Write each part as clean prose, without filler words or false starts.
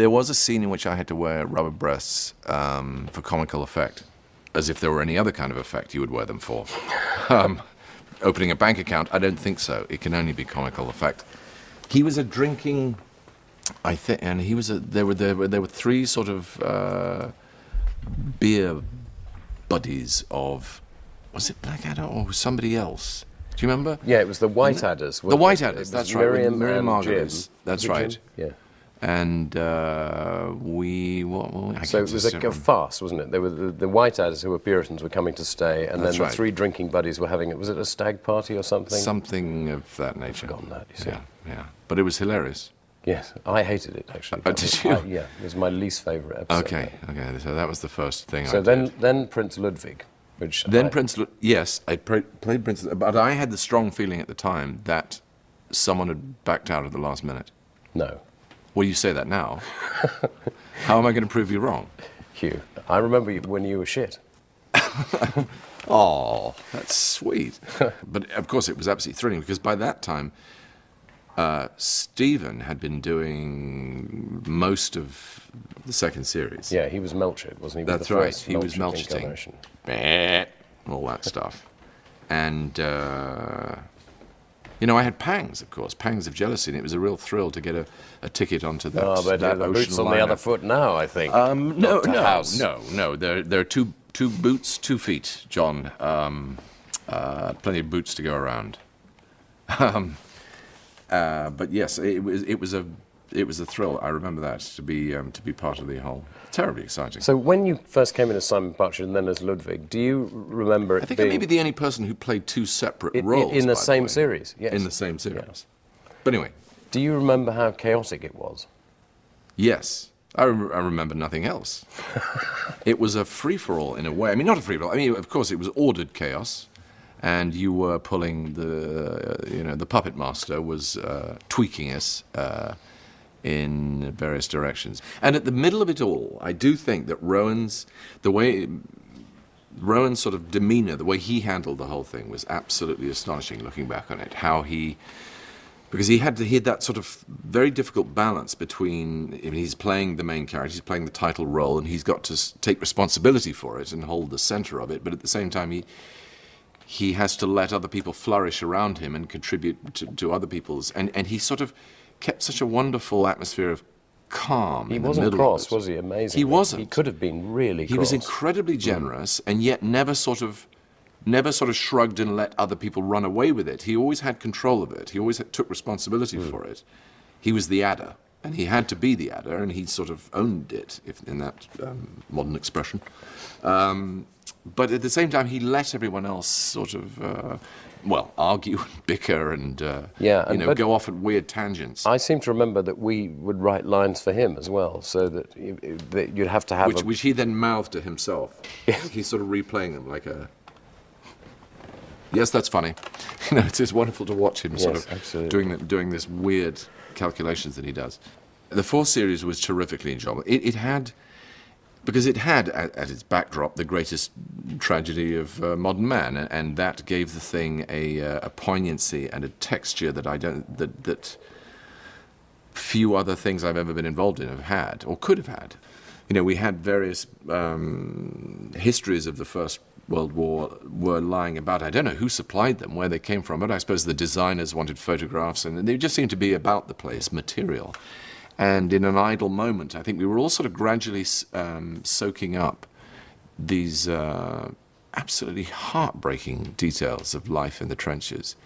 There was a scene in which I had to wear rubber breasts for comical effect, as if there were any other kind of effect you would wear them for. Opening a bank account, I don't think so. It can only be comical effect. He was a drinking, I think, and he was a. There were three sort of beer buddies of. Was it Blackadder or somebody else? Do you remember? Yeah, it was the Whiteadders. The Whiteadders, that's right. Miriam Margolis. Jim. That's right. Yeah. And so it was a farce, wasn't it? There were the Whiteadders, who were Puritans, were coming to stay, and then the three drinking buddies were having it. Was it a stag party or something? Something of that nature. I've forgotten that, you see. Yeah. But it was hilarious. Yes, I hated it, actually. Did you? Yeah, it was my least favourite episode. Okay. So that was the first thing so I did. then Prince Ludwig, which... Yes, I played Prince, but I had the strong feeling at the time that someone had backed out at the last minute. No. Well, you say that now. How am I going to prove you wrong? Hugh, I remember when you were shit. Oh, that's sweet. But, of course, it was absolutely thrilling, because by that time, Stephen had been doing most of the second series. Yeah, he was Melchett, wasn't he? That's right, he was Melchetting. All that stuff. And... you know, I had pangs, of course, pangs of jealousy, and it was a real thrill to get a ticket onto that. Oh, but that the ocean boots on the other foot now, I think. No. There are two boots, 2 feet, John. Plenty of boots to go around. But yes, it was a thrill. I remember that to be part of the whole. Terribly exciting. So when you first came in as Simon Partridge and then as Ludwig, do you remember it I think being... I may be the only person who played 2 separate roles. In the same series, yes. In the same series. Yes. But anyway. Do you remember how chaotic it was? Yes. I remember nothing else. It was a free-for-all in a way. I mean, not a free-for-all. I mean, of course, it was ordered chaos, and you were pulling the puppet master was tweaking us in various directions. And at the middle of it all, I do think that Rowan's sort of demeanour, the way he handled the whole thing was absolutely astonishing looking back on it. Because he had that sort of very difficult balance between, I mean, he's playing the main character, he's playing the title role, and he's got to take responsibility for it and hold the centre of it, but at the same time he has to let other people flourish around him and contribute to other people's, and he sort of kept such a wonderful atmosphere of calm. He wasn't cross, was he? Amazing. He wasn't. He could have been really cross. He was incredibly generous, and yet never sort of shrugged and let other people run away with it. He always had control of it. He always took responsibility for it. He was the adder, and he had to be the adder, and he sort of owned it, if in that modern expression. But at the same time, he let everyone else sort of, argue and bicker and, go off at weird tangents. I seem to remember that we would write lines for him as well, so that you'd have to have... Which he then mouthed to himself. He's sort of replaying them like a... Yes, that's funny. You know, it's wonderful to watch him sort of doing this weird calculations that he does. The 4th series was terrifically enjoyable. It had... Because it had at its backdrop the greatest tragedy of modern man, and that gave the thing a poignancy and a texture that few other things I've ever been involved in have had or could have had. You know, we had various histories of the First World War were lying about. I don't know who supplied them, where they came from, but I suppose the designers wanted photographs, and they just seemed to be about the place, material. And in an idle moment, I think we were all sort of gradually soaking up these absolutely heartbreaking details of life in the trenches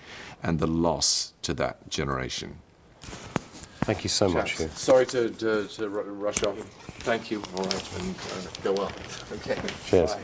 and the loss to that generation. Thank you so much. Hugh. Sorry to rush off. Thank you. All right, and go well. Okay. Cheers. Bye.